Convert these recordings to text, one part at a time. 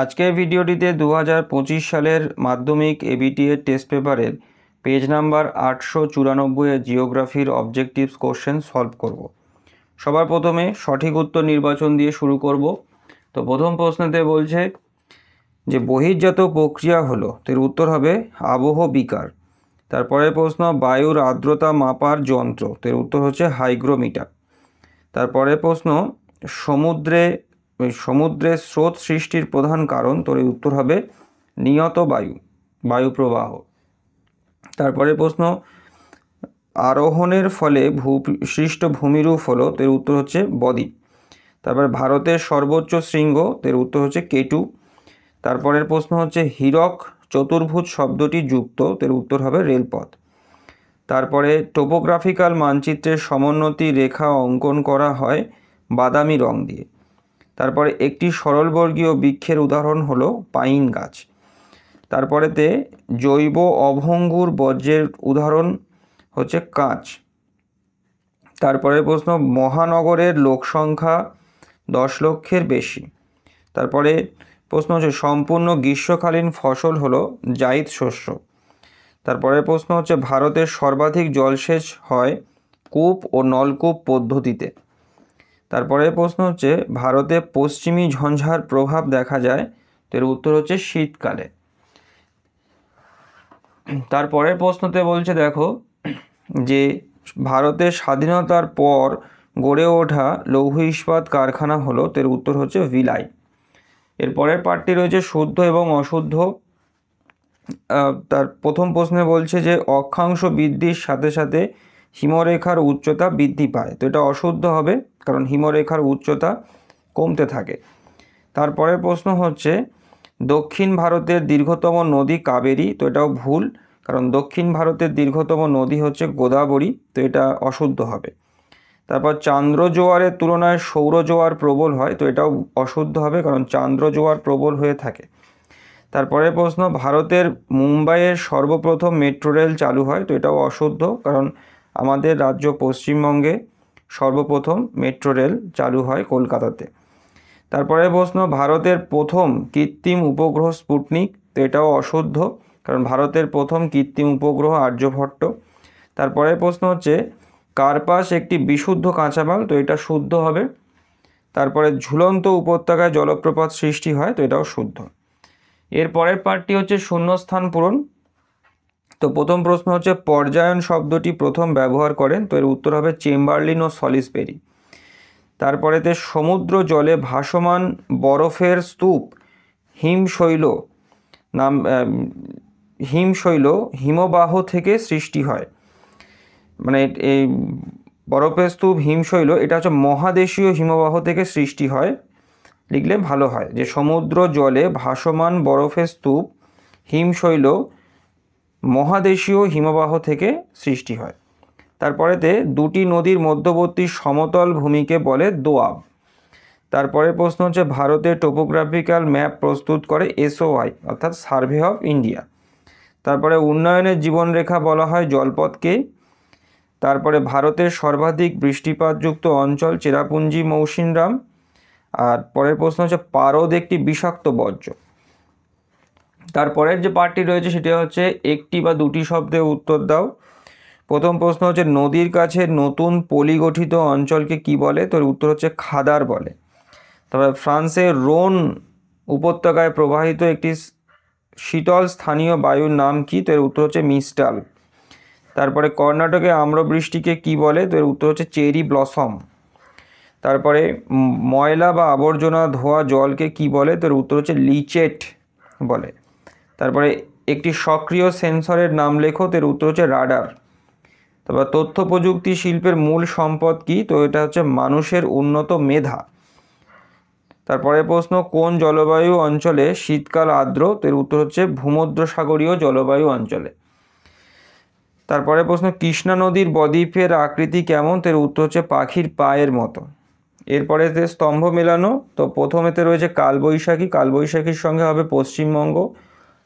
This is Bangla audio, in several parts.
আজকের ভিডিওটিতে 2025 সালের মাধ্যমিক এবিটি এর টেস্ট পেপারের পেজ নাম্বার 894 এর জিওগ্রাফির অবজেক্টিভস কোশ্চেন সলভ করব। সবার প্রথমে সঠিক উত্তর নির্বাচন দিয়ে শুরু করব। তো প্রথম প্রশ্নতে বলছে যে বহির্জাত প্রক্রিয়া হলো, এর উত্তর হবে আবহ বিকার। তারপরের প্রশ্ন বায়ুর আর্দ্রতা মাপার যন্ত্র, এর উত্তর হচ্ছে হাইগ্রোমিটার। তারপরের প্রশ্ন সমুদ্রের স্রোত সৃষ্টির প্রধান কারণ, তোর উত্তর হবে নিয়ত বায়ু প্রবাহ। তারপরে প্রশ্ন আরোহণের ফলে সৃষ্ট ভূমিরূপ হলো, এর উত্তর হচ্ছে বদ্বীপ। তারপরে ভারতের সর্বোচ্চ শৃঙ্গ, এর উত্তর হচ্ছে কেটু। তারপরের প্রশ্ন হচ্ছে হীরক চতুর্ভুজ শব্দটি যুক্ত, এর উত্তর হবে রেলপথ। তারপরে টোপোগ্রাফিক্যাল মানচিত্রের সমোন্নতি রেখা অঙ্কন করা হয় বাদামি রং দিয়ে। তারপরে একটি সরলবর্গীয় বৃক্ষের উদাহরণ হলো পাইন গাছ। তারপরেতে জৈব অভঙ্গুর বর্জ্যের উদাহরণ হচ্ছে কাঁচ। তারপরে প্রশ্ন মহানগরের লোকসংখ্যা 10 লক্ষের বেশি। তারপরে প্রশ্ন হচ্ছে সম্পূর্ণ গ্রীষ্মকালীন ফসল হলো জায়িদ শস্য। তারপরে প্রশ্ন হচ্ছে ভারতের সর্বাধিক জলসেচ হয় কূপ ও নলকূপ পদ্ধতিতে। তারপরে প্রশ্ন হচ্ছে ভারতে পশ্চিমী ঝঞ্ঝার প্রভাব দেখা যায়, এর উত্তর হচ্ছে শীতকালে। তারপরের প্রশ্নতে বলছে দেখো যে ভারতের স্বাধীনতার পর গড়ে ওঠা লৌহ ইস্পাত কারখানা হলো, এর উত্তর হচ্ছে ভিলাই। এরপরের পার্টটি রয়েছে শুদ্ধ এবং অশুদ্ধ। তার প্রথম প্রশ্নে বলছে যে অক্ষাংশ বৃদ্ধির সাথে সাথে হিমরেখার উচ্চতা বৃদ্ধি পায়, তো এটা অশুদ্ধ হবে, কারণ হিমরেখার উচ্চতা কমতে থাকে। তারপরের প্রশ্ন হচ্ছে দক্ষিণ ভারতের দীর্ঘতম নদী কাবেরী, তো এটাও ভুল, কারণ দক্ষিণ ভারতের দীর্ঘতম নদী হচ্ছে গোদাবরী, তো এটা অশুদ্ধ হবে। তারপর চান্দ্র জোয়ারের তুলনায় সৌর জোয়ার প্রবল হয়, তো এটাও অশুদ্ধ হবে, কারণ চান্দ্র জোয়ার প্রবল হয়ে থাকে। তারপরে প্রশ্ন ভারতের মুম্বাইয়ের সর্বপ্রথম মেট্রো রেল চালু হয়, তো এটাও অশুদ্ধ, কারণ আমাদের রাজ্য পশ্চিমবঙ্গে সর্বপ্রথম মেট্রো রেল চালু হয় কলকাতাতে। তারপরে প্রশ্ন ভারতের প্রথম কৃত্রিম উপগ্রহ স্পুটনিক, তো এটাও অশুদ্ধ, কারণ ভারতের প্রথম কৃত্রিম উপগ্রহ আর্যভট্ট। তারপরে প্রশ্ন হচ্ছে কার্পাস একটি বিশুদ্ধ কাঁচামাল, তো এটা শুদ্ধ হবে। তারপরে ঝুলন্ত উপত্যকায় জলপ্রপাত সৃষ্টি হয়, তো এটাও শুদ্ধ। এর পরের পার্টটি হচ্ছে শূন্যস্থান পূরণ। তো প্রথম প্রশ্ন হচ্ছে পর্যায়ন শব্দটি প্রথম ব্যবহার করেন, তো এর উত্তর হবে চেম্বারলিন ও সলিসবেরি। তারপরেতে সমুদ্র জলে ভাসমান বরফের স্তূপ হিমশৈল হিমবাহ থেকে সৃষ্টি হয়, মানে এই বরফের স্তূপ হিমশৈল এটা হচ্ছে মহাদেশীয় হিমবাহ থেকে সৃষ্টি হয়, লিখলে ভালো হয় যে সমুদ্র জলে ভাসমান বরফের স্তূপ হিমশৈল মহাদেশীয় হিমবাহ থেকে সৃষ্টি হয়। তারপরেতে দুটি নদীর মধ্যবর্তী সমতল ভূমিকে বলে দোআব। তারপরে প্রশ্ন হচ্ছে ভারতের টোপোগ্রাফিক্যাল ম্যাপ প্রস্তুত করে SOI অর্থাৎ সার্ভে অফ ইন্ডিয়া। তারপরে উন্নয়নের জীবনরেখা বলা হয় জলপথকে। তারপরে ভারতের সর্বাধিক বৃষ্টিপাতযুক্ত অঞ্চল চেরাপুঞ্জি মৌসিনরাম। আর পরের প্রশ্ন হচ্ছে পারদ একটি বিষাক্ত বর্জ্য। তারপরের যে পার্টটি রয়েছে সেটা হচ্ছে একটি বা দুটি শব্দে উত্তর দাও। প্রথম প্রশ্ন হচ্ছে নদীর কাছে নতুন পলিগঠিত অঞ্চলকে কি বলে, তোর উত্তর হচ্ছে খাদার বলে। তারপরে ফ্রান্সের রোন উপত্যকায় প্রবাহিত একটি শীতল স্থানীয় বায়ুর নাম কি, তোর উত্তর হচ্ছে মিস্টাল। তারপরে কর্ণাটকে আম্রবৃষ্টিকে কি বলে, তোর উত্তর হচ্ছে চেরি ব্লসম। তারপরে ময়লা বা আবর্জনা ধোয়া জলকে কি বলে, তোর উত্তর হচ্ছে লিচেট বলে। তারপরে একটি সক্রিয় সেন্সরের নাম লেখো, এর উত্তর হচ্ছে রাডার। তারপর তথ্য প্রযুক্তি শিল্পের মূল সম্পদ কি, তো এটা হচ্ছে মানুষের উন্নত মেধা। তারপরে প্রশ্ন কোন জলবায়ু অঞ্চলে শীতকাল আর্দ্র, এর উত্তর হচ্ছে ভূমধ্যসাগরীয় জলবায়ু অঞ্চলে। তারপরে প্রশ্ন কৃষ্ণা নদীর বদ্বীপের আকৃতি কেমন, এর উত্তর হচ্ছে পাখির পায়ের মতো। এরপরে স্তম্ভ মেলানো, তো প্রথমেতে রয়েছে কালবৈশাখী, কালবৈশাখীর সঙ্গে হবে পশ্চিমবঙ্গ,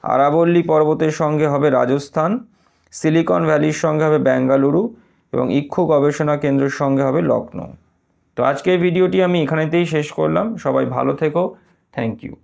আরাবল্লী পর্বতের সঙ্গে হবে রাজস্থান, সিলিকন ভ্যালির সঙ্গে হবে বেঙ্গালুরু এবং ইক্ষু গবেষণা কেন্দ্রের সঙ্গে হবে লখনৌ। তো আজকের ভিডিওটি আমি এখানেতেই শেষ করলাম। সবাই ভালো থেকো, থ্যাংক ইউ।